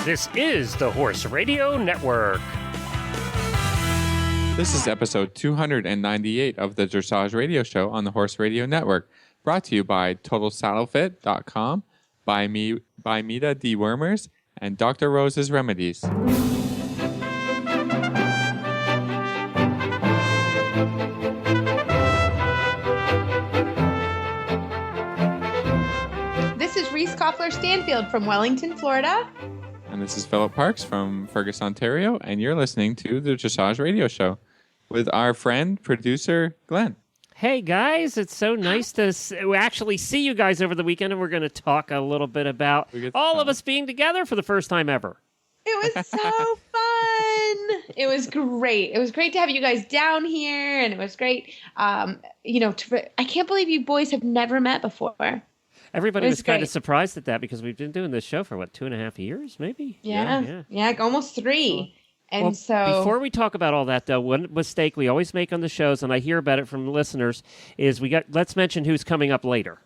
This is the Horse Radio Network. This is episode 298 of the Dressage Radio Show on the Horse Radio Network, brought to you by TotalSaddleFit.com, by Mita Dewormers, and Dr. Rose's Remedies. This is Reese Koffler-Stanfield from Wellington, Florida. And this is Philip Parks from Fergus, Ontario, and you're listening to the Dressage Radio Show with our friend, producer, Glenn. Hey, guys, it's so nice to actually see you guys over the weekend, and we're going to talk a little bit about all of us being together for the first time ever. It was so fun. It was great. It was great to have you guys down here, and it was great. I can't believe you boys have never met before. Everybody was kind of surprised at that because we've been doing this show for, 2.5 years, maybe? Yeah, almost 3. And before we talk about all that, though, one mistake we always make on the shows, and I hear about it from listeners, is let's mention who's coming up later.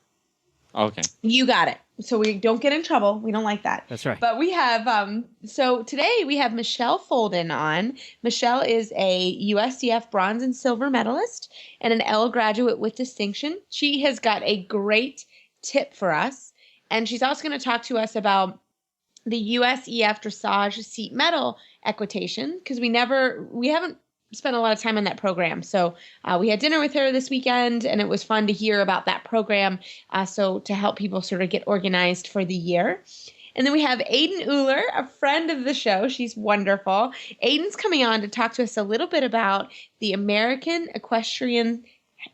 Okay. You got it. So we don't get in trouble. We don't like that. That's right. But we have, so today we have Michelle Folden on. Michelle is a USDF bronze and silver medalist and an L graduate with distinction. She has got a great tip for us, and she's also going to talk to us about the USEF dressage seat medal equitation, because we haven't spent a lot of time on that program. So we had dinner with her this weekend, and it was fun to hear about that program, so to help people sort of get organized for the year. And then we have Ayden Uhlir, a friend of the show. She's wonderful. Ayden's coming on to talk to us a little bit about the American Equestrian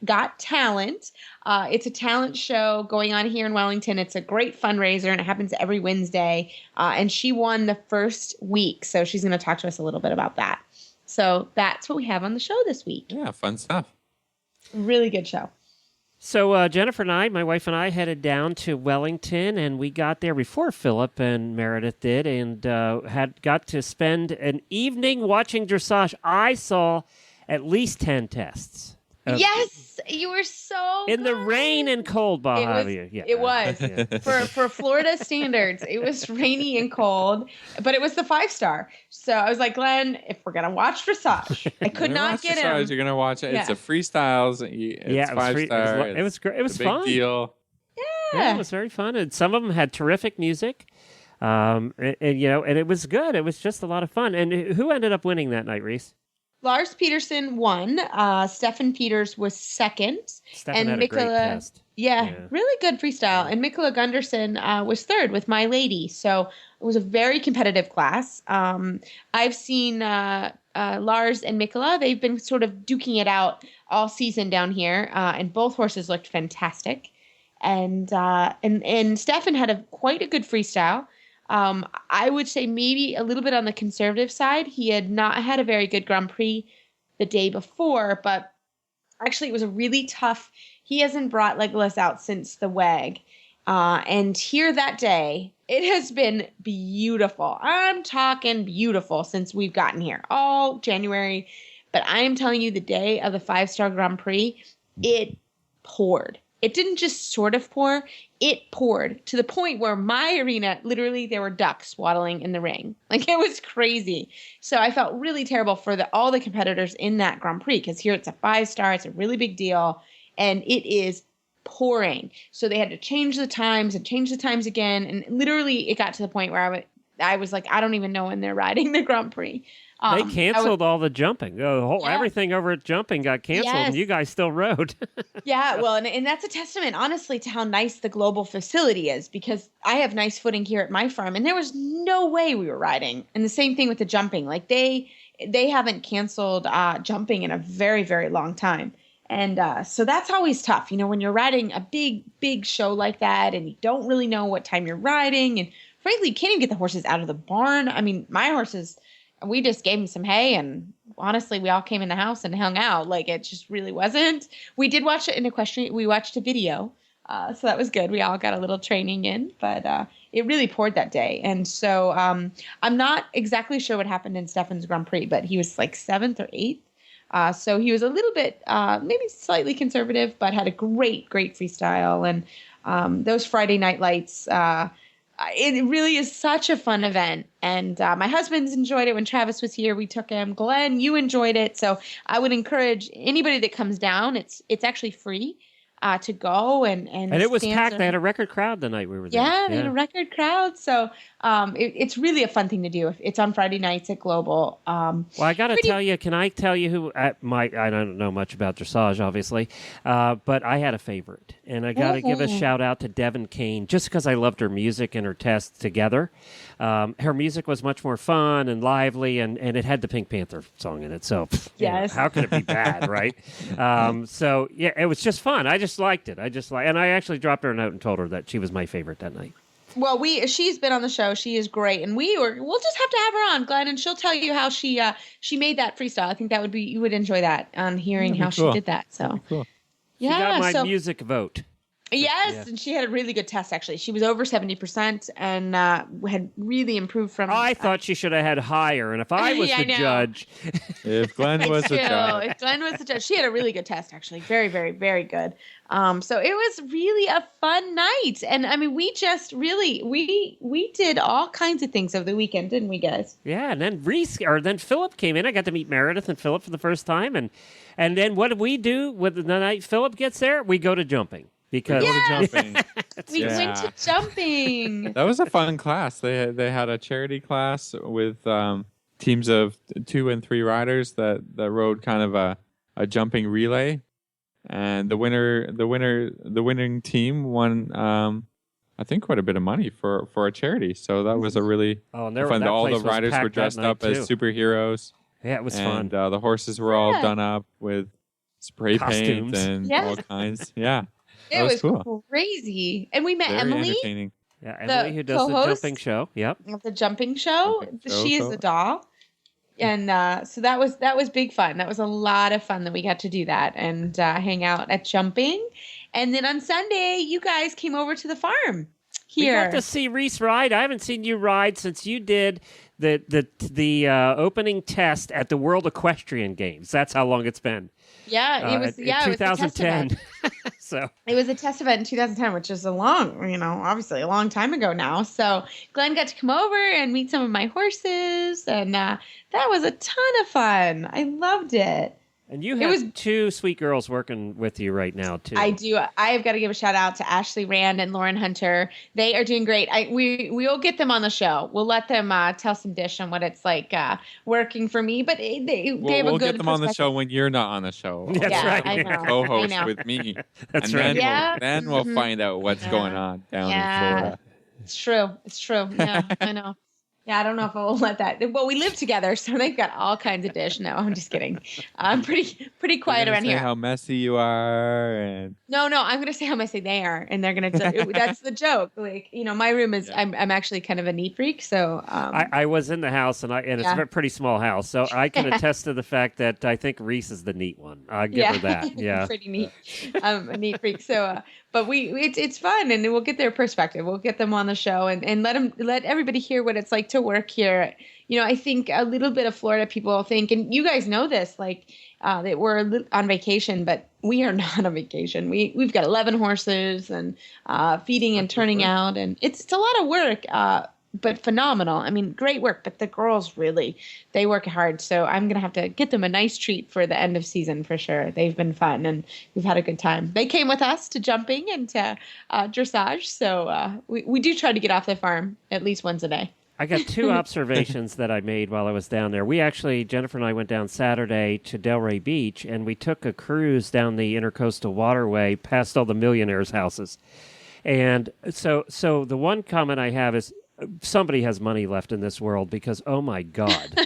Got Talent. It's a talent show going on here in Wellington. It's a great fundraiser, and it happens every Wednesday. And she won the first week, so she's going to talk to us a little bit about that. So that's what we have on the show this week. Yeah, fun stuff. Really good show. So Jennifer and I, my wife and I, headed down to Wellington, and we got there before Philip and Meredith did, and had got to spend an evening watching dressage. I saw at least 10 tests. Yes, you were so in the rain and cold, Bahavia. It was. For Florida standards. It was rainy and cold, but it was the 5-star. So I was like, Glenn, if we're gonna watch dressage, I could not get him. You're gonna watch it. Yeah. It's a freestyles. It's 5-star. It was great. It was fun. Big deal. Yeah, it was very fun, and some of them had terrific music. And it was good. It was just a lot of fun. And who ended up winning that night, Reese? Lars Peterson won. Stefan Peters was second. Stefan had a great test. Yeah, really good freestyle. And Mikola Gunderson was third with My Lady. So it was a very competitive class. I've seen Lars and Mikola. They've been sort of duking it out all season down here, and both horses looked fantastic. And Stefan had quite a good freestyle. I would say maybe a little bit on the conservative side. He had not had a very good Grand Prix the day before, but actually it was a really tough. He hasn't brought Legolas out since the WAG. And here that day, it has been beautiful. I'm talking beautiful since we've gotten here, all January. But I am telling you, the day of the 5-star Grand Prix, it poured. It didn't just sort of pour, it poured to the point where my arena, literally there were ducks waddling in the ring. Like, it was crazy. So I felt really terrible for all the competitors in that Grand Prix, because here it's a 5-star, it's a really big deal, and it is pouring. So they had to change the times again, and literally it got to the point where I was like, I don't even know when they're riding the Grand Prix. They canceled all the jumping. Everything over at jumping got canceled, and you guys still rode. Yeah, well, and that's a testament, honestly, to how nice the global facility is, because I have nice footing here at my farm, and there was no way we were riding. And the same thing with the jumping. Like, they haven't canceled jumping in a very, very long time. And so that's always tough, when you're riding a big, big show like that, and you don't really know what time you're riding. And frankly, you can't even get the horses out of the barn. I mean, my horses, we just gave them some hay, and honestly, we all came in the house and hung out. Like, it just really wasn't. We did watch it in equestrian. We watched a video, so that was good. We all got a little training in, but it really poured that day. And so I'm not exactly sure what happened in Stefan's Grand Prix, but he was like 7th or 8th. So he was a little bit, maybe slightly conservative, but had a great, great freestyle. And those Friday night lights, it really is such a fun event. And my husband's enjoyed it when Travis was here. We took him. Glenn, you enjoyed it. So I would encourage anybody that comes down. It's actually free to go and it was packed. are, They had a record crowd the night we were there. yeah, they had a record crowd. So it's really a fun thing to do. It's on Friday nights at Global. Well, I got to tell you, can I tell you who I don't know much about dressage, obviously, but I had a favorite. And I got to give a shout out to Devin Kane, just because I loved her music and her tests together. Her music was much more fun and lively, and it had the Pink Panther song in it. So, yes. How could it be bad, right? So, yeah, it was just fun. I just liked it. And I actually dropped her a note and told her that she was my favorite that night. Well, she's been on the show. She is great, and we'll just have to have her on, Glenn, and she'll tell you how she made that freestyle. I think you would enjoy that on hearing how cool. she did that. So, Cool. She got my music vote. Yes, Yeah. and she had a really good test, actually. She was over 70% and had really improved from... I thought she should have had higher, and if I was the judge... If Glenn was the judge. If Glenn was the judge. She had a really good test, actually. Very, very, very good. So it was really a fun night. And, I mean, we just really... We did all kinds of things over the weekend, didn't we, guys? Yeah, and then Philip came in. I got to meet Meredith and Philip for the first time, and then what did we do with the night Philip gets there? We go to jumping. Because jumping. We went to jumping. That was a fun class. They had a charity class with teams of 2 and 3 riders that rode kind of a jumping relay, and the winning team won I think quite a bit of money for a charity. So that was a really fun. All the riders were dressed up as superheroes. Yeah, it was fun. The horses were all done up with spray Costumes. paint and all kinds. Yeah. It was cool. Crazy. And we met Very Emily. entertaining. Yeah, Emily, who does the jumping show. Yep. The jumping show. She is the doll. And so that was big fun. That was a lot of fun that we got to do that and hang out at jumping. And then on Sunday, you guys came over to the farm here. We got to see Reese ride. I haven't seen you ride since you did the opening test at the World Equestrian Games. That's how long it's been. Yeah, it was. Yeah, 2010. So it was a test event in 2010, which is obviously a long time ago now. So Glenn got to come over and meet some of my horses, and that was a ton of fun. I loved it. And you have 2 sweet girls working with you right now, too. I do. I have got to give a shout out to Ashley Rand and Lauren Hunter. They are doing great. We'll get them on the show. We'll let them tell some dish on what it's like working for me. But they have a good We'll get them on the show when you're not on the show. That's right. I know. Co-host with me. That's and right. Then we'll find out what's going on down in Florida. It's true. Yeah, I know. Yeah, I don't know if I'll let that. Well, we live together, so they've got all kinds of dish. No, I'm just kidding. I'm pretty quiet around here. How messy you are, and no, I'm gonna say how messy they are, and they're gonna. That's the joke. Like, my room is. Yeah. I'm actually kind of a neat freak, so. I was in the house, and it's a pretty small house, so I can attest to the fact that I think Reese is the neat one. I'll give her that. Yeah, pretty neat. I'm a neat freak, so. But it's fun, and we'll get their perspective. We'll get them on the show and let everybody hear what it's like to work here. I think a little bit of Florida people think, and you guys know this, like that we're on vacation, but we are not on vacation. We've got 11 horses and feeding and turning out, and it's a lot of work. But phenomenal. I mean, great work. But the girls really, they work hard. So I'm going to have to get them a nice treat for the end of season for sure. They've been fun and we've had a good time. They came with us to jumping and to dressage. So we do try to get off the farm at least once a day. I got 2 observations that I made while I was down there. Jennifer and I went down Saturday to Delray Beach, and we took a cruise down the Intercoastal Waterway past all the millionaires' houses. And so the one comment I have is, somebody has money left in this world because, oh my God,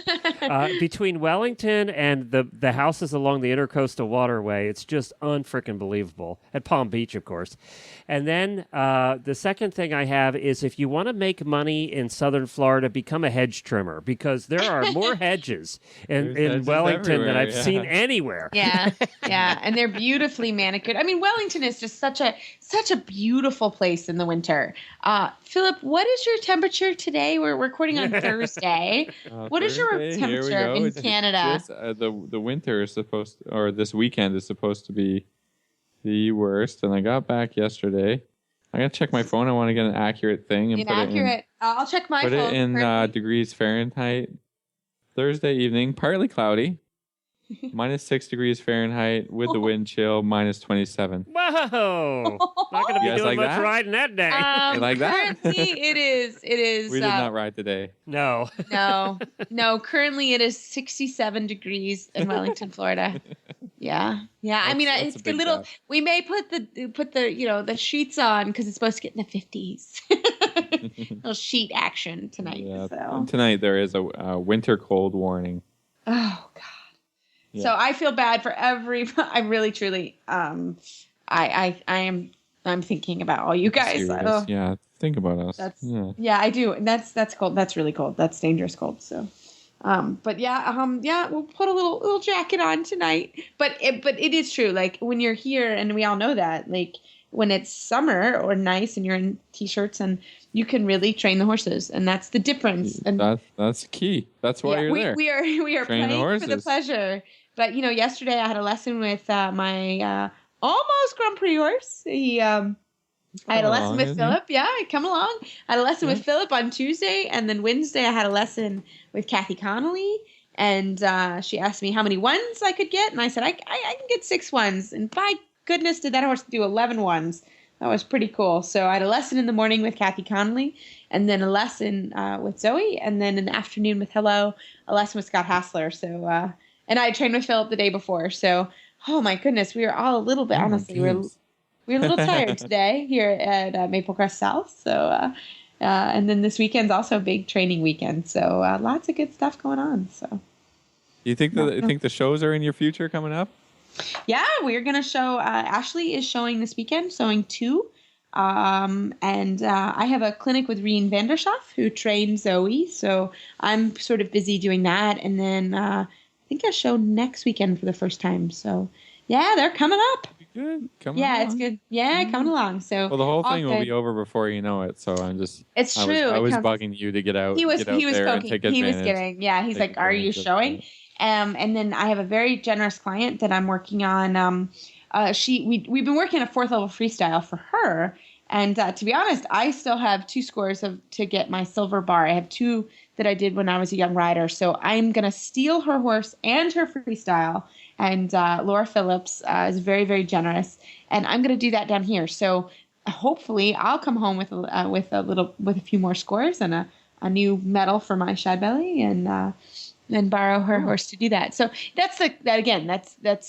between Wellington and the houses along the Intercoastal Waterway, it's just unfreaking believable. At Palm Beach, of course. And then the second thing I have is if you want to make money in southern Florida, become a hedge trimmer because there are more hedges in Wellington than I've seen anywhere. Yeah, and they're beautifully manicured. I mean, Wellington is just such a beautiful place in the winter. Philip, what is your temperature today? We're recording on Thursday. What is your temperature in Canada? The winter is this weekend is supposed to be the worst. And I got back yesterday, I gotta check my phone. I want to get an accurate thing and Inaccurate. I'll check my put phone. it in degrees Fahrenheit. Thursday evening, partly cloudy, -6 degrees Fahrenheit with the wind chill, -27. Whoa! Not going to You be guys doing like much that? riding that day. You like that? Currently, it is. We did not ride today. No. No. Currently, it is 67 degrees in Wellington, Florida. Yeah. I mean, That's a it's a big little. gap. We may put the sheets on because it's supposed to get in the 50s. Little sheet action tonight. Yeah, So. tonight there is a winter cold warning. Oh God. Yeah. So I feel bad for every. I really, truly. I'm thinking about all you guys. Serious. Yeah, think about us. I do. And that's cold. That's really cold. That's dangerous cold. So, but we'll put a little jacket on tonight. But it is true. Like when you're here, and we all know that. Like when it's summer or nice, and you're in t-shirts, and you can really train the horses, and that's the difference. And that's key. That's why you're there. We are Train the playing for the horses. pleasure. But yesterday I had a lesson with my almost Grand Prix horse. I had a lesson with Philip. Yeah, come along. I had a lesson with Philip on Tuesday, and then Wednesday I had a lesson with Kathy Connolly. And she asked me how many ones I could get, and I said I can get 6 ones. And by goodness, did that horse do 11 ones? That was pretty cool. So I had a lesson in the morning with Kathy Connolly, and then a lesson with Zoe, and then in the afternoon with Hello, a lesson with Scott Hassler. So and I trained with Philip the day before. So oh my goodness, we were all a little bit honestly we were a little tired today here at Maple Crest South. So and then this weekend's also a big training weekend. So lots of good stuff going on. So you think the shows are in your future coming up? Yeah, we're going to show, Ashley is showing this weekend, showing 2. And I have a clinic with Rien Vandershoff, who trained Zoe. So I'm sort of busy doing that. And then I think I show next weekend for the first time. So yeah, they're coming up. Good. It's good. Yeah, coming along. So well, the whole thing will be over before you know it. So I'm just. It's true. I was bugging you to get out. He was there poking. And take advantage. He was giving. Yeah, he's like, "Are you showing?" And then I have a very generous client that I'm working on. We've been working on a 4th level freestyle for her. And to be honest, I still have 2 scores to get my silver bar. I have 2 that I did when I was a young rider. So I'm going to steal her horse and her freestyle. And Laura Phillips is very, very generous. And I'm going to do that down here. So hopefully I'll come home with a few more scores and a new medal for my shad belly and borrow her horse to do that. So that's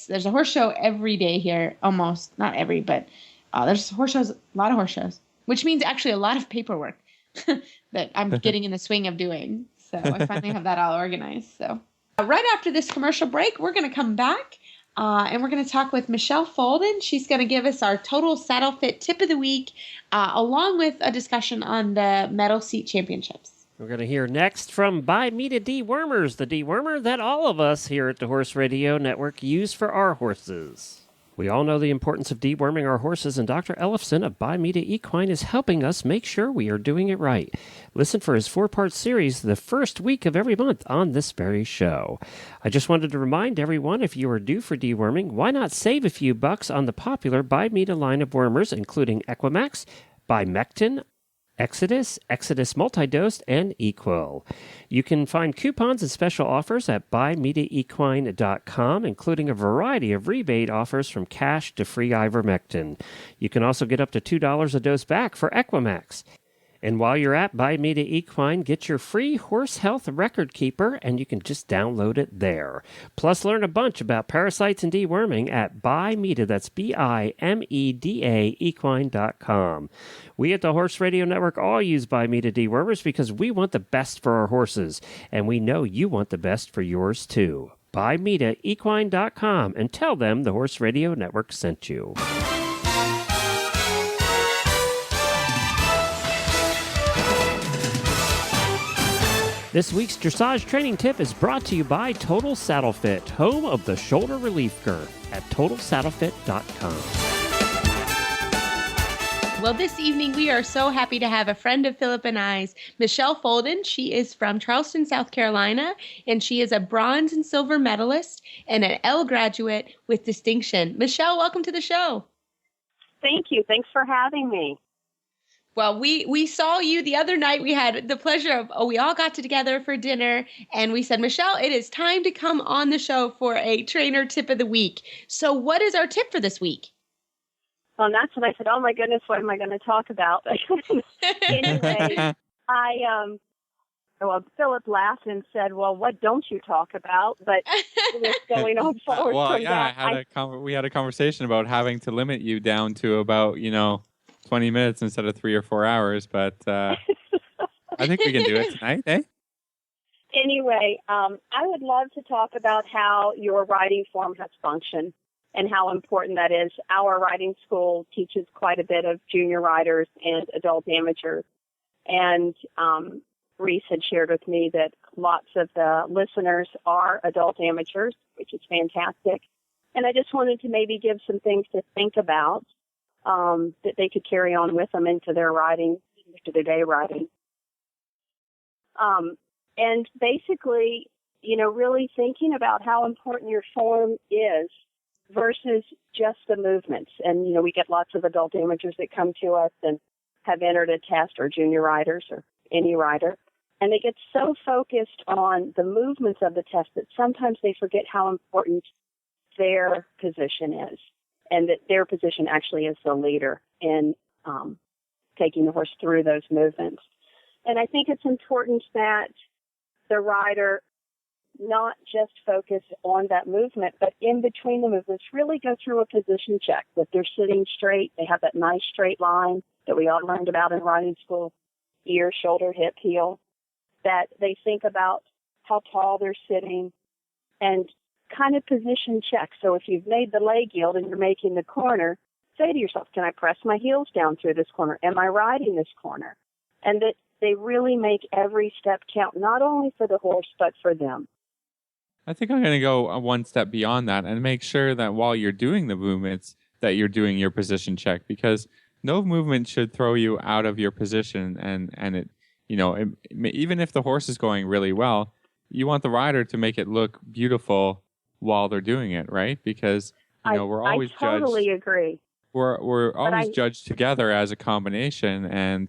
there's a horse show every day here, almost not every, but there's horse shows, a lot of horse shows, which means actually a lot of paperwork that I'm getting in the swing of doing. So I finally have that all organized. So right after this commercial break, we're going to come back and we're going to talk with Michelle Folden. She's going to give us our total saddle fit tip of the week, along with a discussion on the Metal Seat Championships. We're going to hear next from By Mita Dewormers, the dewormer that all of us here at the Horse Radio Network use for our horses. We all know the importance of deworming our horses, and Dr. Ellefson of By Mita Equine is helping us make sure we are doing it right. Listen for his 4-part series the first week of every month on this very show. I just wanted to remind everyone, if you are due for deworming, why not save a few bucks on the popular By Mita line of wormers, including Equimax, Bimectin, Exodus, Exodus Multidose, and Equil. You can find coupons and special offers at buymitaequine.com, including a variety of rebate offers from cash to free ivermectin. You can also get up to $2 a dose back for Equimax. And while you're at By Mita Equine, get your free horse health record keeper, and you can just download it there. Plus, learn a bunch about parasites and deworming at By Mita, that's BIMEDA, equine.com. We at the Horse Radio Network all use By Mita dewormers because we want the best for our horses, and we know you want the best for yours too. BuyMitaEquine.com, and tell them the Horse Radio Network sent you. This week's dressage training tip is brought to you by Total Saddle Fit, home of the shoulder relief girth at TotalSaddleFit.com. Well, this evening we are so happy to have a friend of Philip and I's, Michelle Folden. She is from Charleston, South Carolina, and she is a bronze and silver medalist and an L graduate with distinction. Michelle, welcome to the show. Thank you. Thanks for having me. Well, we saw you the other night. We had the pleasure of, we all got together for dinner, and we said, Michelle, it is time to come on the show for a trainer tip of the week. So what is our tip for this week? Well, and that's when I said, oh my goodness, what am I going to talk about? Anyway, Philip laughed and said, well, what don't you talk about? But what's going on forward from that? We had a conversation about having to limit you down to about, 20 minutes instead of 3 or 4 hours. But I think we can do it tonight, eh? Anyway, I would love to talk about how your writing form has functioned and how important that is. Our writing school teaches quite a bit of junior writers and adult amateurs. And Reese had shared with me that lots of the listeners are adult amateurs, which is fantastic. And I just wanted to maybe give some things to think about that they could carry on with them into their writing, into their day writing. And basically, really thinking about how important your form is versus just the movements. And, we get lots of adult amateurs that come to us and have entered a test, or junior writers or any writer. And they get so focused on the movements of the test that sometimes they forget how important their position is, and that their position actually is the leader in taking the horse through those movements. And I think it's important that the rider not just focus on that movement, but in between the movements, really go through a position check, that they're sitting straight, they have that nice straight line that we all learned about in riding school, ear, shoulder, hip, heel, that they think about how tall they're sitting and kind of position check. So if you've made the leg yield and you're making the corner, say to yourself, can I press my heels down through this corner? Am I riding this corner? And that they really make every step count, not only for the horse, but for them. I think I'm going to go one step beyond that and make sure that while you're doing the movements, that you're doing your position check, because no movement should throw you out of your position. And it, even if the horse is going really well, you want the rider to make it look beautiful while they're doing it, right? Because, we're always judged. I totally agree. We're always judged together as a combination. And,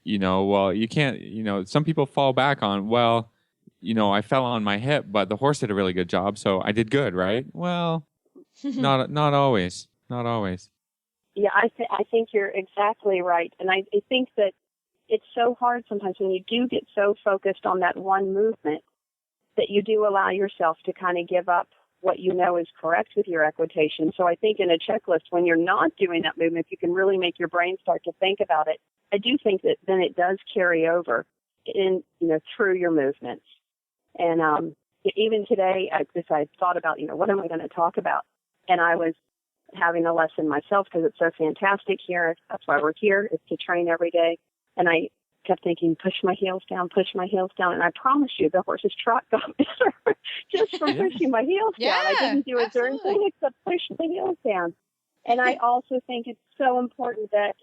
you can't, some people fall back on, I fell on my hip, but the horse did a really good job, so I did good, right? Well, not always. Not always. Yeah, I think you're exactly right. And I think that it's so hard sometimes when you do get so focused on that one movement that you do allow yourself to kind of give up what you know is correct with your equitation. So I think in a checklist, when you're not doing that movement, if you can really make your brain start to think about it, I do think that then it does carry over in, through your movements. And even today, I thought about, what am I going to talk about? And I was having a lesson myself because it's so fantastic here. That's why we're here, is to train every day. And I kept thinking, push my heels down. And I promise you, the horse's trot got better just from pushing my heels down. I didn't do a darn thing except push the heels down. And I also think it's so important that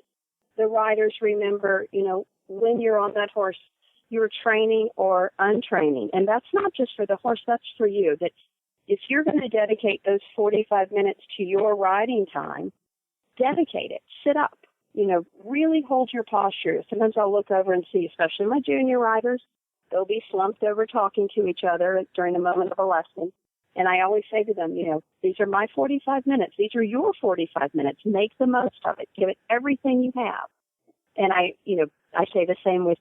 the riders remember, when you're on that horse, you're training or untraining. And that's not just for the horse, that's for you. That if you're going to dedicate those 45 minutes to your riding time, dedicate it. Sit up. Really hold your posture. Sometimes I'll look over and see, especially my junior riders, they'll be slumped over talking to each other during the moment of a lesson. And I always say to them, these are my 45 minutes. These are your 45 minutes. Make the most of it. Give it everything you have. And I say the same with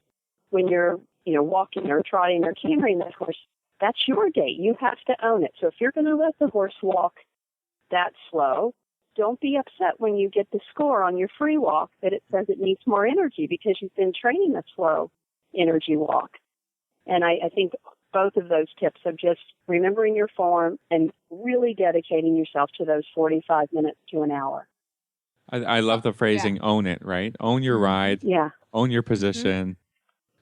when you're, walking or trotting or cantering that horse. That's your day. You have to own it. So if you're going to let the horse walk that slow, don't be upset when you get the score on your free walk that it says it needs more energy because you've been training a slow energy walk. And I think both of those tips of just remembering your form and really dedicating yourself to those 45 minutes to an hour. I love the phrasing, own it, right? Own your ride. Yeah. Own your position.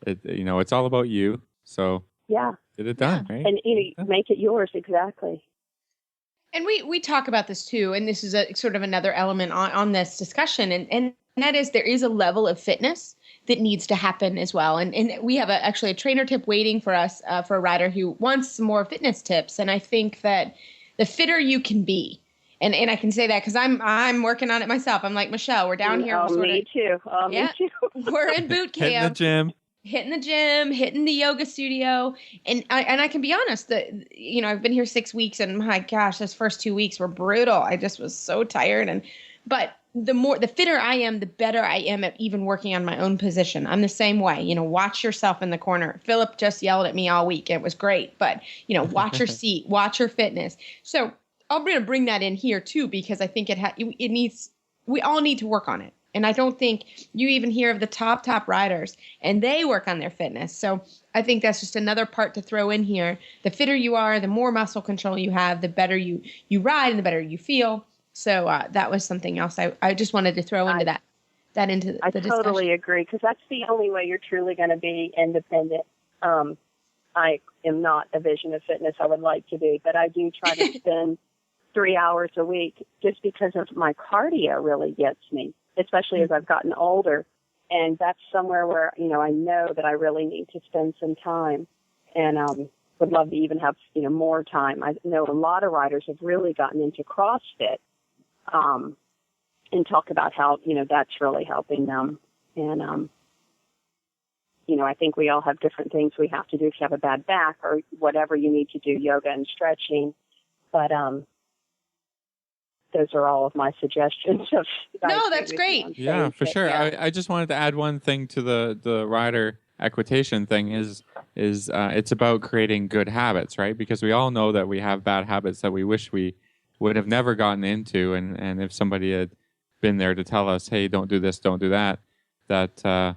It's all about you. So get it done, right? And make it yours, exactly. And we talk about this too, and this is a sort of another element on this discussion, and that is there is a level of fitness that needs to happen as well. And we have actually a trainer tip waiting for us for a rider who wants some more fitness tips. And I think that the fitter you can be And I can say that because I'm working on it myself. I'm like, Michelle, we're down here. We're me too. yeah, Me too. we're in boot camp. Hitting the gym. Hitting the yoga studio. And I can be honest that, I've been here 6 weeks and my gosh, those first 2 weeks were brutal. I just was so tired. But the fitter I am, the better I am at even working on my own position. I'm the same way, watch yourself in the corner. Philip just yelled at me all week. It was great, but watch your seat, watch your fitness. So I'm going to bring that in here too, because I think we all need to work on it. And I don't think you even hear of the top riders, and they work on their fitness. So I think that's just another part to throw in here. The fitter you are, the more muscle control you have, the better you ride and the better you feel. So that was something else I just wanted to throw into that into the discussion. I totally agree, because that's the only way you're truly going to be independent. I am not a vision of fitness. I would like to be, but I do try to spend 3 hours a week just because of my cardio really gets me, especially as I've gotten older. And that's somewhere where, I know that I really need to spend some time, and would love to even have, more time. I know a lot of riders have really gotten into CrossFit, and talk about how, that's really helping them. And, I think we all have different things we have to do if you have a bad back or whatever you need to do, yoga and stretching. But those are all of my suggestions. No, that's great. Yeah, for sure. Yeah. I just wanted to add one thing to the rider equitation thing is it's about creating good habits, right? Because we all know that we have bad habits that we wish we would have never gotten into, and if somebody had been there to tell us, hey, don't do this, don't do that, that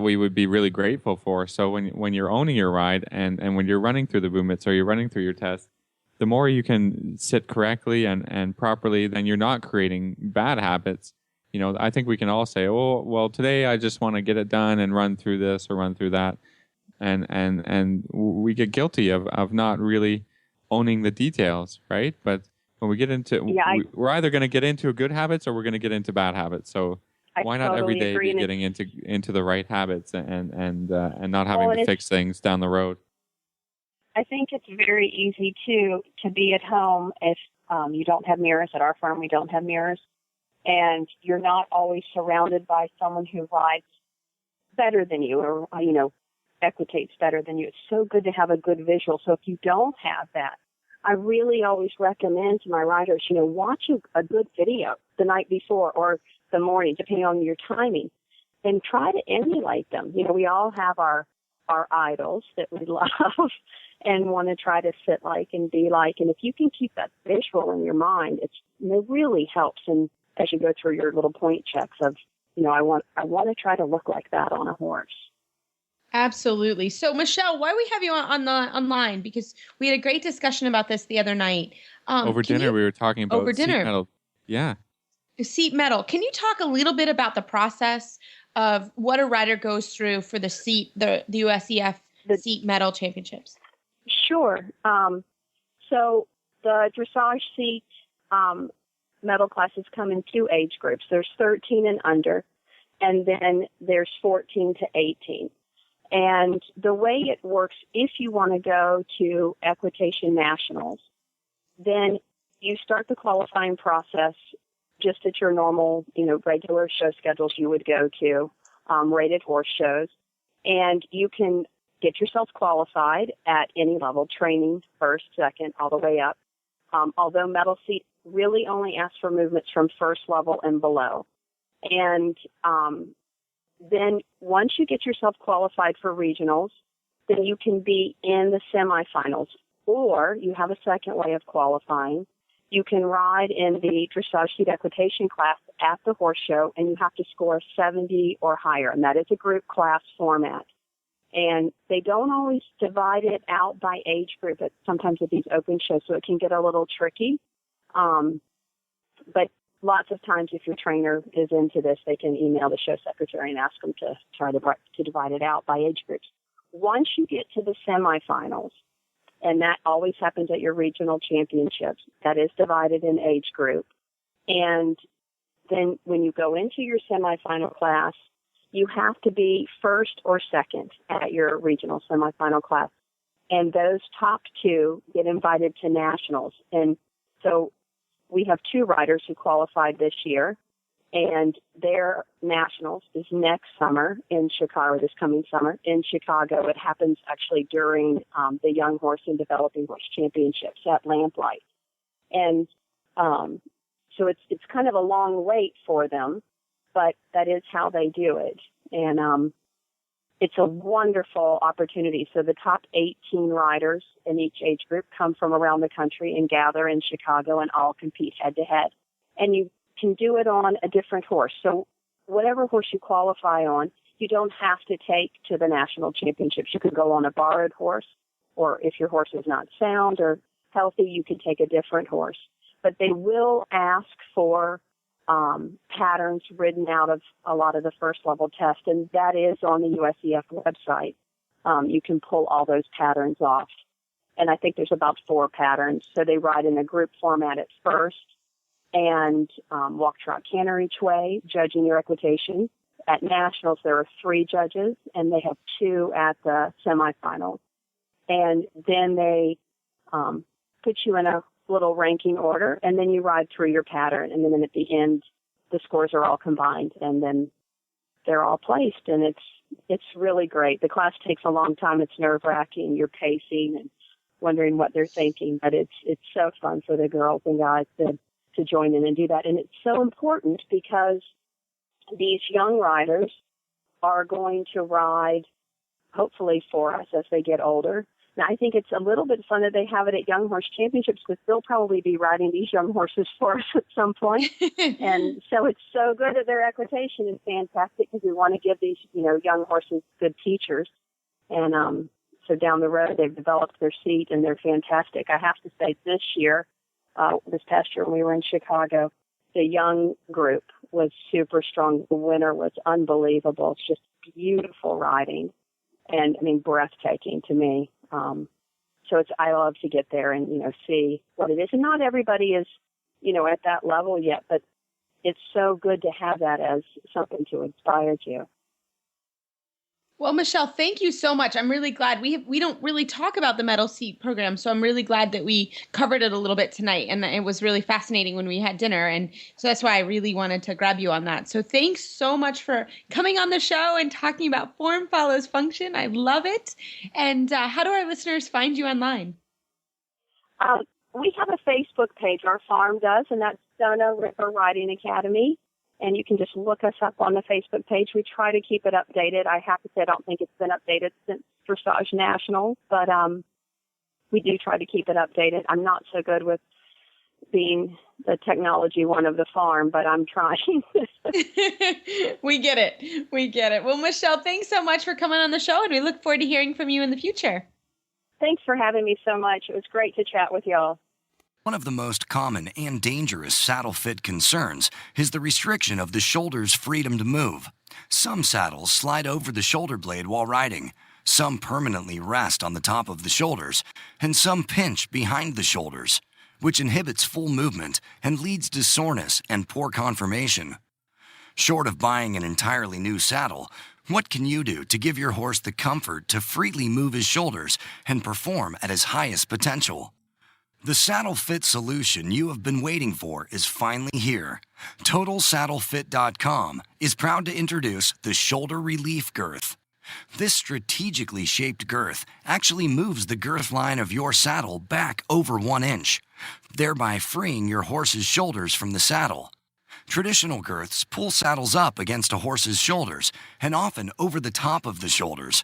we would be really grateful for. So when you're owning your ride and when you're running through the movements or you're running through your test, the more you can sit correctly and properly, then you're not creating bad habits. I think we can all say, oh, well, today I just want to get it done and run through this or run through that. And we get guilty of not really owning the details, right? But when we get into, we're either going to get into good habits or we're going to get into bad habits. So why not every day be getting into the right habits and not having to fix things down the road? I think it's very easy to be at home if you don't have mirrors. At our farm, we don't have mirrors, and you're not always surrounded by someone who rides better than you or equitates better than you. It's so good to have a good visual. So if you don't have that, I really always recommend to my riders, watch a good video the night before or the morning, depending on your timing, and try to emulate them. We all have our idols that we love and want to try to sit like and be like. And if you can keep that visual in your mind, it really helps. And as you go through your little point checks of, I want to try to look like that on a horse. Absolutely. So, Michelle, why we have you online? Because we had a great discussion about this the other night. Over dinner, we were talking about seat metal. Yeah. Seat metal. Can you talk a little bit about the process of what a rider goes through for the USEF seat metal championships? Sure. So the dressage seat metal classes come in 2 age groups. There's 13 and under, and then there's 14 to 18. And the way it works, if you want to go to Equitation Nationals, then you start the qualifying process just at your normal, regular show schedules you would go to, rated horse shows. And you can get yourself qualified at any level, training, first, second, all the way up. Although metal seat really only asks for movements from first level and below. And then once you get yourself qualified for regionals, then you can be in the semifinals. Or you have a second way of qualifying. You can ride in the dressage seat equitation class at the horse show, and you have to score 70 or higher, and that is a group class format. And they don't always divide it out by age group, sometimes at these open shows, so it can get a little tricky. But lots of times, if your trainer is into this, they can email the show secretary and ask them to try to divide it out by age groups. Once you get to the semifinals, and that always happens at your regional championships, that is divided in age group. And then when you go into your semifinal class, you have to be first or second at your regional semifinal class. And those top 2 get invited to nationals. And So we have 2 riders who qualified this year, and their nationals is next summer in Chicago, this coming summer in Chicago. It happens actually during the Young Horse and Developing Horse Championships at Lamplight. And so it's kind of a long wait for them, but that is how they do it. And it's a wonderful opportunity. So the top 18 riders in each age group come from around the country and gather in Chicago and all compete head-to-head. And you can do it on a different horse. So whatever horse you qualify on, you don't have to take to the national championships. You could go on a borrowed horse, or if your horse is not sound or healthy, you can take a different horse. But they will ask for patterns ridden out of a lot of the first level tests, and that is on the USEF website. You can pull all those patterns off. And I think there's about 4 patterns. So they ride in a group format at first, and walk, trot, canter each way, judging your equitation. At nationals, there are 3 judges, and they have 2 at the semifinals. And then they put you in a little ranking order, and then you ride through your pattern, and then at the end, the scores are all combined, and then they're all placed, and it's really great. The class takes a long time. It's nerve-wracking. You're pacing and wondering what they're thinking, but it's so fun for the girls and guys to join in and do that. And it's so important because these young riders are going to ride, hopefully, for us as they get older. Now, I think it's a little bit fun that they have it at Young Horse Championships, because they'll probably be riding these young horses for us at some point. And so it's so good that their equitation is fantastic, because we want to give these, young horses good teachers. And so down the road, they've developed their seat, and they're fantastic. I have to say this past year when we were in Chicago, the young group was super strong. The winner was unbelievable. It's just beautiful riding, and breathtaking to me. So I love to get there and, see what it is. And not everybody is, at that level yet, but it's so good to have that as something to inspire you. Well, Michelle, thank you so much. I'm really glad we don't really talk about the medal seat program, so I'm really glad that we covered it a little bit tonight, and it was really fascinating when we had dinner, and so that's why I really wanted to grab you on that. So thanks so much for coming on the show and talking about Form Follows Function. I love it. And how do our listeners find you online? We have a Facebook page, our farm does, and that's Stono River Riding Academy. And you can just look us up on the Facebook page. We try to keep it updated. I have to say I don't think it's been updated since Dressage National, but we do try to keep it updated. I'm not so good with being the technology one of the farm, but I'm trying. We get it. Well, Michelle, thanks so much for coming on the show, and we look forward to hearing from you in the future. Thanks for having me so much. It was great to chat with y'all. One of the most common and dangerous saddle fit concerns is the restriction of the shoulder's freedom to move. Some saddles slide over the shoulder blade while riding, some permanently rest on the top of the shoulders, and some pinch behind the shoulders, which inhibits full movement and leads to soreness and poor conformation. Short of buying an entirely new saddle, what can you do to give your horse the comfort to freely move his shoulders and perform at his highest potential? The saddle fit solution you have been waiting for is finally here. TotalSaddleFit.com is proud to introduce the Shoulder Relief Girth. This strategically shaped girth actually moves the girth line of your saddle back over 1 inch, thereby freeing your horse's shoulders from the saddle. Traditional girths pull saddles up against a horse's shoulders and often over the top of the shoulders.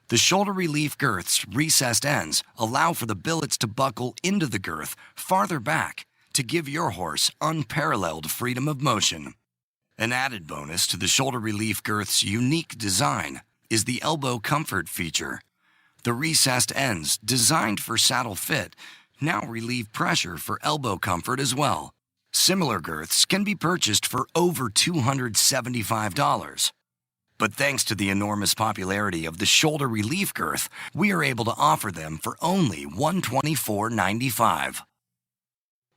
The Shoulder Relief Girth's recessed ends allow for the billets to buckle into the girth farther back to give your horse unparalleled freedom of motion. An added bonus to the Shoulder Relief Girth's unique design is the elbow comfort feature. The recessed ends, designed for saddle fit, now relieve pressure for elbow comfort as well. Similar girths can be purchased for over $275. But thanks to the enormous popularity of the Shoulder Relief Girth, we are able to offer them for only $124.95.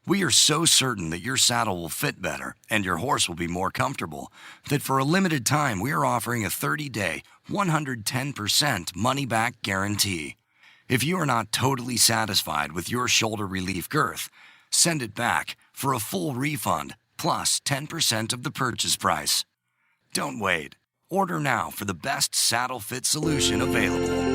We are so certain that your saddle will fit better and your horse will be more comfortable that for a limited time we are offering a 30-day, 110% money-back guarantee. If you are not totally satisfied with your Shoulder Relief Girth, Send it back for a full refund plus 10% of the purchase price. Don't wait. Order now for the best saddle fit solution available.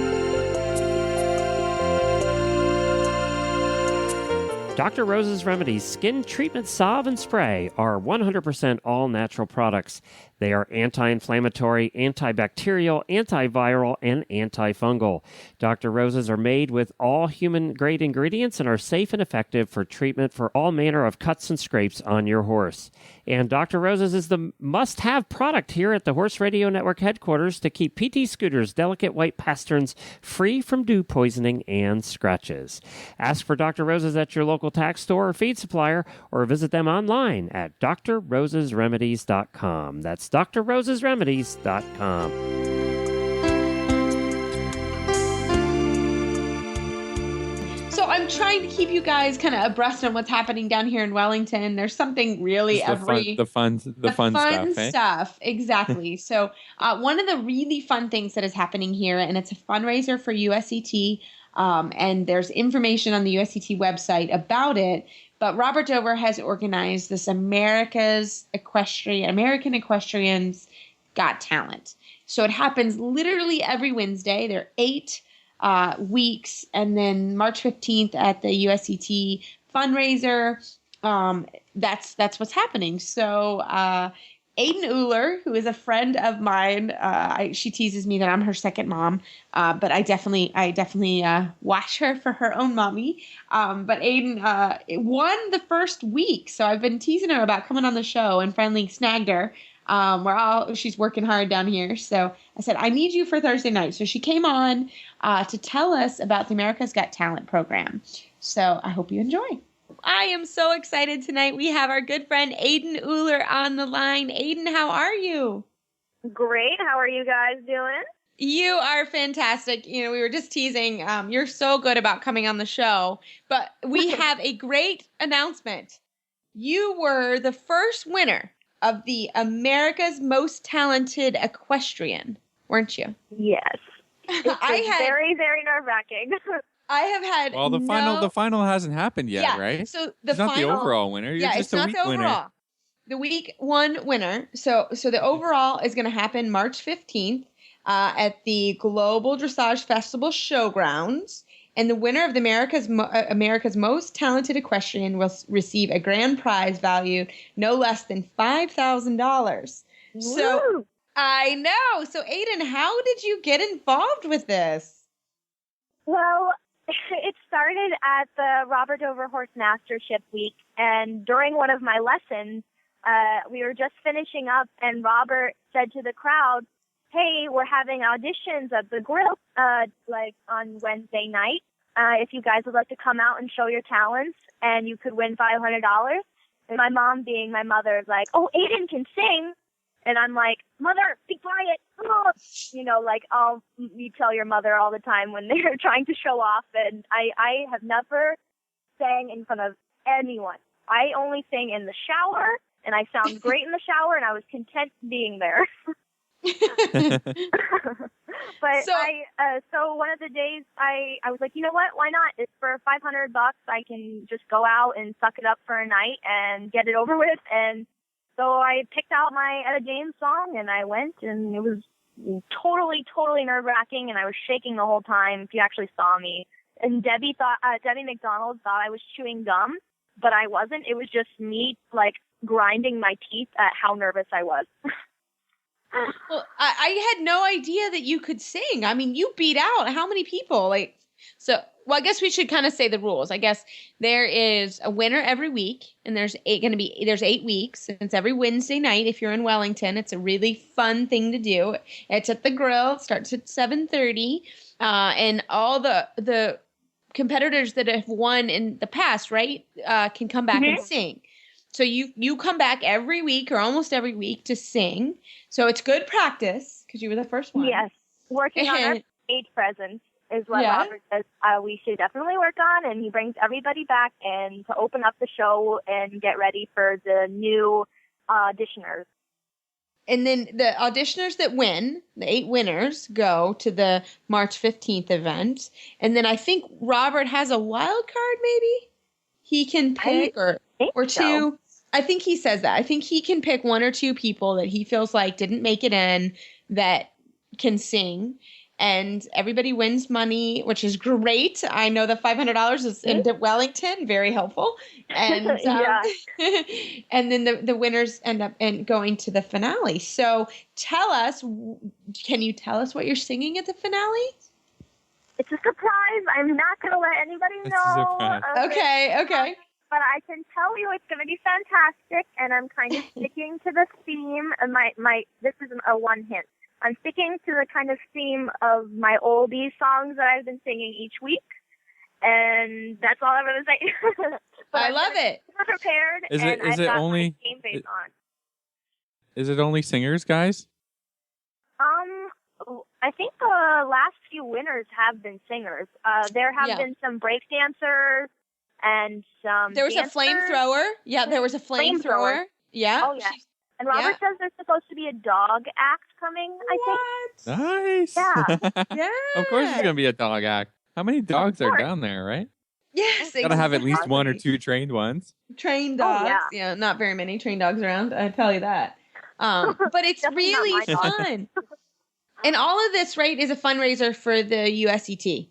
Dr. Rose's Remedies Skin Treatment Salve and Spray are 100% all-natural products. They are anti-inflammatory, antibacterial, antiviral, and antifungal. Dr. Rose's are made with all human-grade ingredients and are safe and effective for treatment for all manner of cuts and scrapes on your horse. And Dr. Rose's is the must-have product here at the Horse Radio Network headquarters to keep PT Scooter's delicate white pasterns free from dew poisoning and scratches. Ask for Dr. Rose's at your local tax store or feed supplier, or visit them online at drrosesremedies.com. That's drrosesremedies.com. So I'm trying to keep you guys kind of abreast on what's happening down here in Wellington. There's something really The fun stuff. Exactly. So one of the really fun things that is happening here, and it's a fundraiser for USET, and there's information on the USET website about it. But Robert Dover has organized this American Equestrians Got Talent. So it happens literally every Wednesday. There are 8 weeks, and then March 15th at the USET fundraiser. That's what's happening. So Ayden Uhlir, who is a friend of mine, she teases me that I'm her second mom, but I definitely watch her for her own mommy. But Ayden won the first week, so I've been teasing her about coming on the show and finally snagged her. She's working hard down here. So I said, I need you for Thursday night. So she came on to tell us about the America's Got Talent program. So I hope you enjoy. I am so excited tonight. We have our good friend Ayden Uhlir on the line. Ayden, how are you? Great. How are you guys doing? You are fantastic. We were just teasing. You're so good about coming on the show. But we have a great announcement. You were the first winner of the America's Most Talented Equestrian, weren't you? Yes. It's very, very nerve-wracking. I have had the final hasn't happened yet, right? So it's not the overall winner. You're just a week winner. The week 1 winner. So the overall is going to happen March 15th at the Global Dressage Festival Showgrounds. And the winner of the America's Most Talented Equestrian will receive a grand prize valued no less than $5,000. So I know. So Ayden, how did you get involved with this? Well, it started at the Robert Dover Horse Mastership Week, and during one of my lessons, we were just finishing up, and Robert said to the crowd, "Hey, we're having auditions at the grill, like on Wednesday night. If you guys would like to come out and show your talents, and you could win $500. And my mom, being my mother, is like, "Oh, Ayden can sing." And I'm like, "Mother, be quiet." Oh. You tell your mother all the time when they're trying to show off. And I have never sang in front of anyone. I only sing in the shower, and I sound great in the shower, and I was content being there. But so one of the days I was like, you know what? Why not? It's for $500. I can just go out and suck it up for a night and get it over with. And so I picked out my Etta James song, and I went, and it was totally, totally nerve-wracking, and I was shaking the whole time. If you actually saw me, and Debbie McDonald thought I was chewing gum, but I wasn't. It was just me like grinding my teeth at how nervous I was. Well, I had no idea that you could sing. I mean, you beat out how many people? Well, I guess we should kind of say the rules. I guess there is a winner every week, and there's 8 weeks. It's every Wednesday night. If you're in Wellington, it's a really fun thing to do. It's at the grill. It starts at 7:30, and all the competitors that have won in the past, right, can come back and sing. So you come back every week or almost every week to sing. So it's good practice because you were the first one. Yes. Working on our stage presence is what Robert says we should definitely work on. And he brings everybody back and to open up the show and get ready for the new auditioners. And then the auditioners that win, the 8 winners, go to the March 15th event. And then I think Robert has a wild card, maybe? he can pick or two. so. I think he says that. I think he can pick one or two people that he feels like didn't make it in that can sing. And everybody wins money, which is great. I know the $500 is in Wellington, very helpful. And and then the winners end up going to the finale. So tell us, can you tell us what you're singing at the finale? It's a surprise. I'm not going to let anybody know. Okay. But I can tell you it's going to be fantastic, and I'm kind of sticking to the theme. And this is a one hint. I'm sticking to the kind of theme of my oldies songs that I've been singing each week, and that's all I'm going to say. I love it. I'm prepared, Is and it I've got only my game face on. Is it only singers, guys? I think the last few winners have been singers. There have been some break dancers and some. There was dancers. a flamethrower. Yeah, there was a flamethrower. Yeah. Oh yeah. And Robert says there's supposed to be a dog act coming, I think. Nice. Yeah. Yeah. Of course there's going to be a dog act. How many dogs are down there, right? Yes. Gotta have at least one or two trained ones. Trained dogs. Oh, yeah, not very many trained dogs around. I tell you that. But it's Definitely not really my dog. fun. And all of this, right, is a fundraiser for the USET.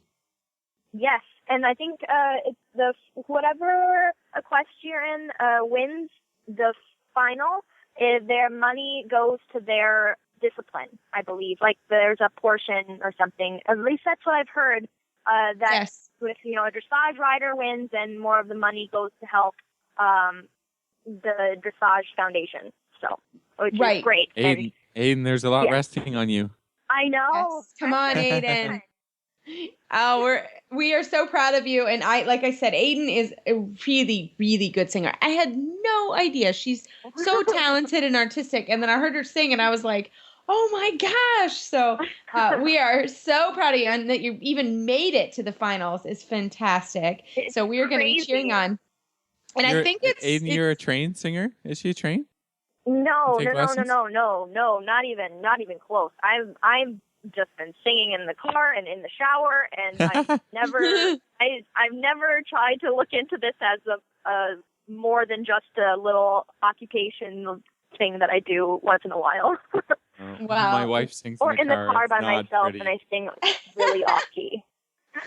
Yes. And I think it's whatever equestrian wins the final, their money goes to their discipline, I believe. Like there's a portion or something. At least that's what I've heard. That if a dressage rider wins, then more of the money goes to help the Dressage Foundation. So, which is great. Ayden, there's a lot resting on you. I know. Yes. Come on, Ayden. We are so proud of you. And like I said, Ayden is a really, really good singer. I had no idea. She's so talented and artistic. And then I heard her sing and I was like, oh my gosh. So we are so proud of you. And that you even made it to the finals is fantastic. So we are going to be cheering on. And I think Ayden, you're a trained singer? Is she trained? No, not even close. I've just been singing in the car and in the shower, and I've never tried to look into this as a more than just a little occupation thing that I do once in a while. Wow. My wife sings or in the car by myself, pretty. and I sing really off key.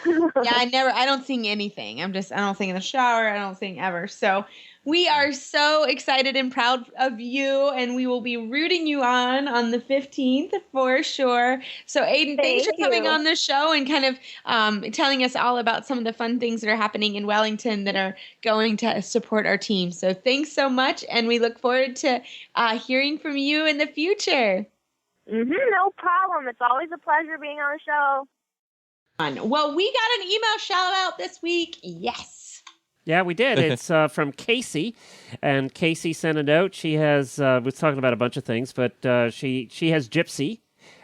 I don't sing anything. I don't sing in the shower. I don't sing ever. So we are so excited and proud of you, and we will be rooting you on the 15th for sure. So Ayden, thanks for coming on the show and kind of telling us all about some of the fun things that are happening in Wellington that are going to support our team. So thanks so much, and we look forward to hearing from you in the future. No problem. It's always a pleasure being on the show. Well, we got an email shout out this week. Yes. Yeah, we did. It's from Casey, and Casey sent a note. She has was talking about a bunch of things, but she has Gypsy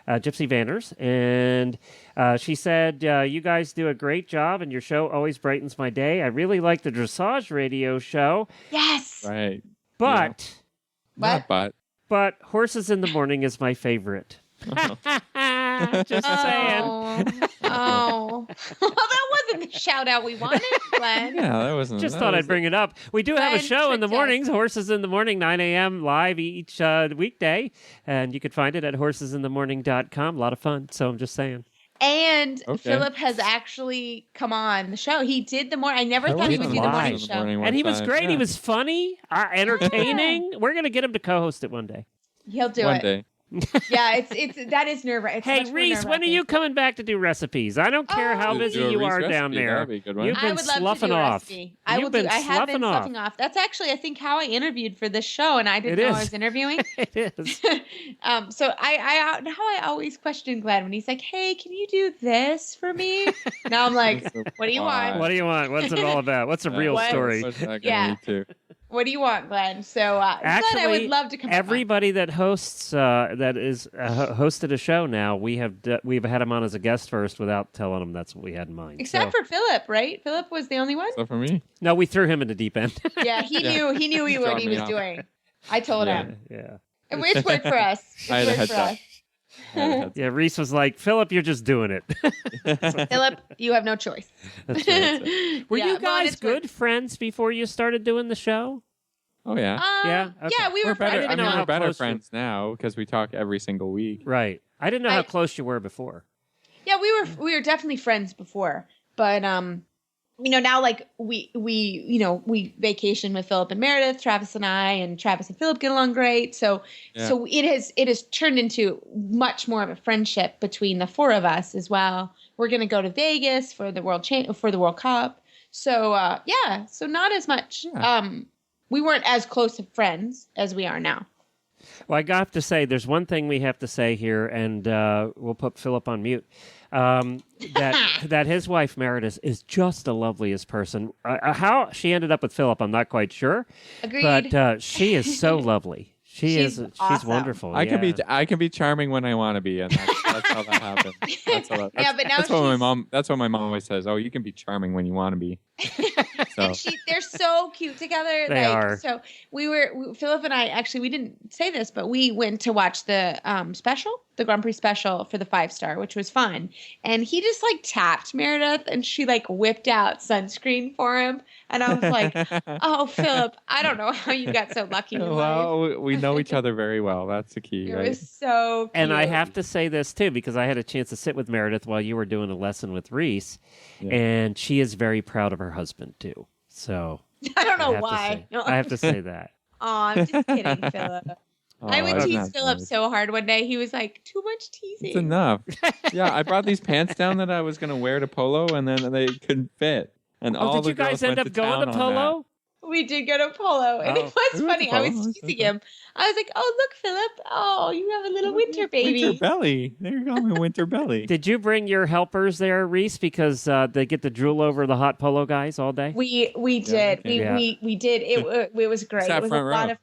Vanners, and she said, you guys do a great job, and your show always brightens my day. I really like the Dressage radio show. Yes. Right. But But Horses in the Morning is my favorite. Just saying. Oh. Well, that wasn't the shout out we wanted, Glenn. Yeah, that wasn't. Just thought I'd bring it up. We do have a show in the mornings, Horses in the Morning, 9 a.m. live each weekday. And you could find it at horsesinthemorning.com. A lot of fun. So I'm just saying. And Philip has actually come on the show. He did the morning. I never thought he would do the morning show. And he was great. Yeah. He was funny, entertaining. We're going to get him to co-host it one day. He'll do it. One day. Yeah, that is nerve-wracking. Hey, Reese, when are you coming back to do recipes? I don't care how busy you are down there. You've been sloughing off. I have been sloughing off. That's actually, I think, how I interviewed for this show, and I didn't know I was interviewing. It is. So how I always question Glenn when he's like, "Hey, can you do this for me?" Now I'm like, "What do you want? What do you want? What's it all about? What's a real story?" What's that gonna lead to? What do you want, Glenn? So, actually, Glenn, I would love to come. Everybody that hosts that is hosted a show now, we've had him on as a guest first without telling him that's what we had in mind. Except for Philip, right? Philip was the only one. Except for me. No, we threw him in the deep end. Yeah, he knew what he was doing. I told him. Yeah. Which worked for us. I had a heads up. Yeah, Reese was like, Philip, you're just doing it. Philip, you have no choice. That's right. Were Yeah, you well, and guys it's work. good friends before you started doing the show? Oh yeah. Yeah? Okay. Yeah, we We're were better. friends. didn't I know mean, how we're better close you- friends now because we talk every single week. Right. I didn't know how I- close you were before. Yeah, we were definitely friends before, but now like we vacation with Philip and Meredith, Travis and I, and Travis and Philip get along great. So Yeah. so it has turned into much more of a friendship between the four of us as well. We're gonna go to Vegas for the World Cup. So so not as much. Yeah. We weren't as close of friends as we are now. Well, I got to say, there's one thing we have to say here, and we'll put Philip on mute. That his wife Meredith is just the loveliest person. How she ended up with Philip, I'm not quite sure. Agreed. But she is so lovely. She's awesome. wonderful. I can yeah. be charming when I want to be, and that's how that happens. Yeah, but now that's what my she's- mom. That's what my mom always says. Oh, you can be charming when you want to be. So And they're so cute together. They are. So Philip and I actually, we didn't say this, but we went to watch the the Grand Prix special for the 5-star, which was fun. And he just like tapped Meredith, and she like whipped out sunscreen for him. And I was like, oh, Philip, I don't know how you got so lucky. in life. well, we know each other very well. That's the key, It right? was so cute. And I have to say this too, because I had a chance to sit with Meredith while you were doing a lesson with Reese, Yeah. and she is very proud of her husband too. So I don't know have to why. say- No. I have to say that. Aw, I'm just kidding, Philip. I would it's tease not Philip nice. so hard one day. He was like, too much teasing. It's enough. Yeah, I brought these pants down that I was going to wear to polo, and then they couldn't fit. And Oh, all did the you guys girls end went up going to town on that. polo? We did go to polo, and Oh, it was we went funny. to I polo. was That's teasing okay. him. I was like, "Oh, look, Philip! Oh, you have a little winter baby." Winter belly. There you go, my winter belly. Did you bring your helpers there, Reese? Because they get to drool over the hot polo guys all day. We did. okay. Yeah. We did. It was great. sat It was front a lot row. of.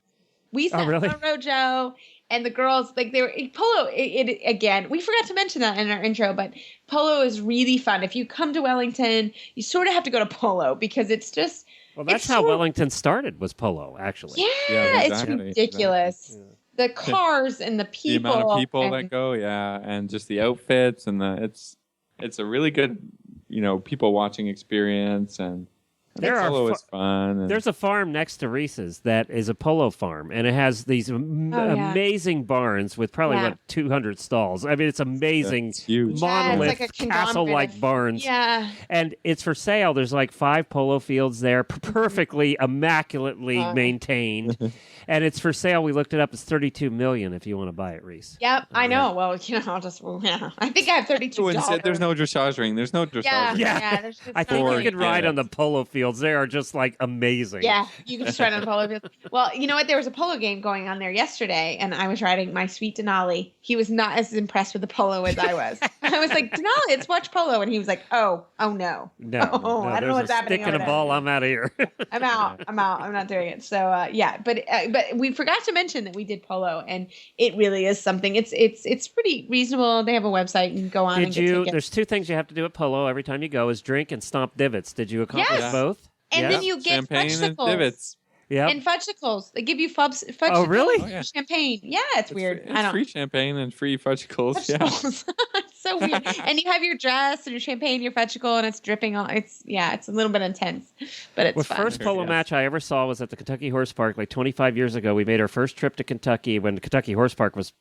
We sat really? front row, Joe, and the girls like they were polo. It again. We forgot to mention that in our intro, but polo is really fun. If you come to Wellington, you sort of have to go to polo because it's just. Well, that's it's how so- Wellington started, was polo, actually. Yeah, exactly, it's ridiculous. exactly. The cars and the The people. amount of people and- that go, yeah, and just the outfits and it's a really good, people watching experience, and There are polo fu- is fun. And There's a farm next to Reese's that is a polo farm, and it has these yeah. amazing barns with probably, Yeah. 200 stalls. I mean, it's amazing. It's huge. Yeah, it's Monolith, like a castle-like conglomerate. barns. Yeah. And it's for sale. There's like 5 polo fields there, perfectly, immaculately maintained. And it's for sale. We looked it up. It's $32 million if you want to buy it, Reese. Yep, I know. Well, I'll just. Yeah. I think I have $32. There's no dressage ring. There's no dressage Yeah, ring. yeah. There's just I think no you way. could ride Yeah. on the polo fields. They are just like amazing. Yeah, you can just ride on the polo field. Well, you know what? There was a polo game going on there yesterday, and I was riding my sweet Denali. He was not as impressed with the polo as I was. I was like, Denali, let's watch polo, and he was like, Oh no, No, Oh, I don't know what's there's a happening stick and over a there. ball. I'm out of here. I'm out. I'm not doing it. So yeah, but we forgot to mention that we did polo, and it really is something. It's pretty reasonable. They have a website. You can go on. Did and get you? tickets. There's 2 things you have to do at polo every time you go: is drink and stomp divots. Did you accomplish Yes. both? And Yeah. then you get Champagne and fudgesicles. divots. Yep. And fudgesicles. They give you fudgesicles. Oh, really? Oh, yeah. Champagne. Yeah, it's weird. It's I don't. free champagne and free fudgesicles. Yeah. Fudgesicles. It's so weird. And you have your dress and your champagne, your fudgesicle, and it's dripping on. It's a little bit intense, but it's The fun. first polo Yes. match I ever saw was at the Kentucky Horse Park like 25 years ago. We made our first trip to Kentucky when the Kentucky Horse Park was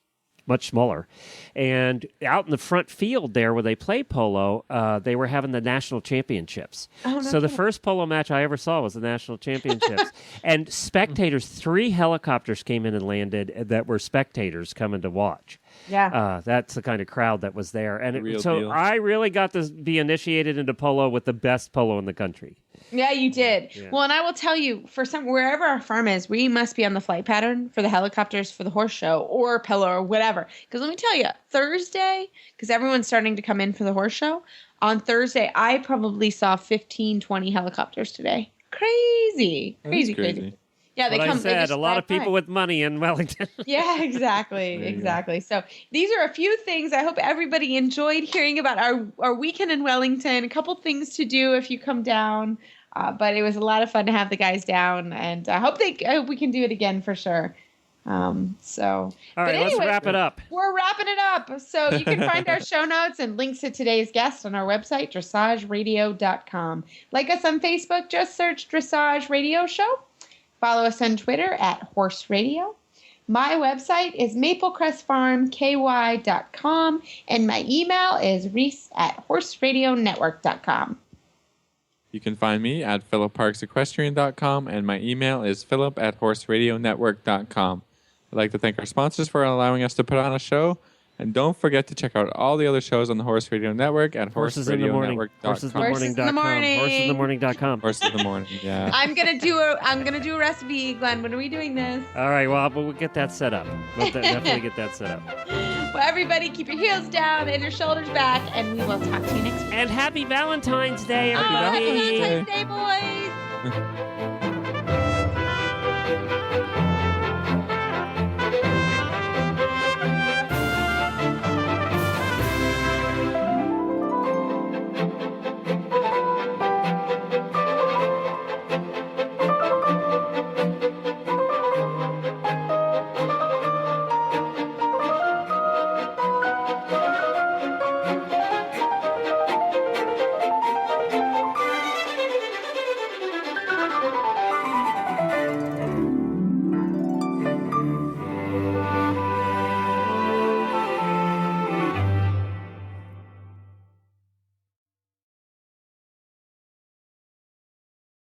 much smaller. And out in the front field there where they play polo, they were having the national championships. Oh, no So the kidding. first polo match I ever saw was the national championships. And spectators, 3 helicopters came in and landed that were spectators coming to watch. Yeah. That's the kind of crowd that was there. And Real so deal. I really got to be initiated into polo with the best polo in the country. Yeah, you did. Yeah. Well, and I will tell you, wherever our farm is, we must be on the flight pattern for the helicopters for the horse show or polo or whatever. Because let me tell you, Thursday, because everyone's starting to come in for the horse show, on Thursday, I probably saw 15, 20 helicopters today. Crazy. That is Crazy. Yeah, they What come. I they said, just a lot of drive people by. with money in Wellington. Yeah, exactly. There you go. Exactly. So these are a few things. I hope everybody enjoyed hearing about our weekend in Wellington. A couple things to do if you come down. But it was a lot of fun to have the guys down, and I hope we can do it again for sure. All right, let's wrap it up. We're wrapping it up. So you can find our show notes and links to today's guest on our website, dressageradio.com. Like us on Facebook, just search Dressage Radio Show. Follow us on Twitter at Horse Radio. My website is maplecrestfarmky.com, and my email is reese@horseradionetwork.com. You can find me at philipparksequestrian.com, and my email is philip@horseradionetwork.com. I'd like to thank our sponsors for allowing us to put on a show. And don't forget to check out all the other shows on the Horse Radio Network at horseradionetwork.com. Horsesinthemorning.com. Horses in the Morning, yeah. I'm gonna do a recipe, Glenn. When are we doing this? All right, well, we'll get that set up. We'll definitely get that set up. Well, everybody, keep your heels down and your shoulders back, and we will talk to you next week. And happy Valentine's Day, Happy everybody. Valentine's Day, boys.